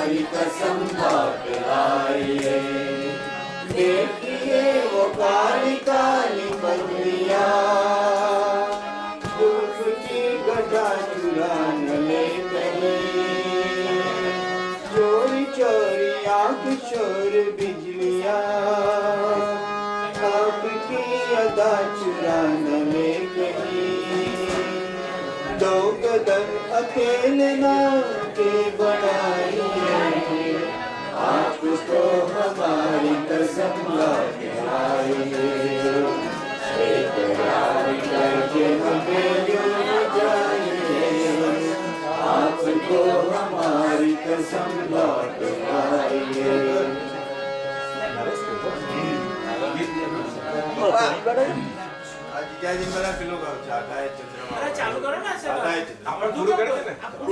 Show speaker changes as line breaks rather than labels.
हमारी कसम लौट आइए। देखिए वो काली काली बदलियां जुल्फ की गदा चुरा न ले कहीं। चोरी चोरी आंख चोर बिजलियां आपकी अदा चुरा न ले कहीं। दो कदम अकेले ना के बढ़ाइए, आपको हमारी कसम लौट आइए। इकरार करके हमें यूं जाइए, आपको हमारी कसम लौट आइए।
क्या दिन बना पिलो का चाटा है चंद्रमा।
चालू करो ना सर,
चाटा है
आपण
शुरू करो ना।
आपण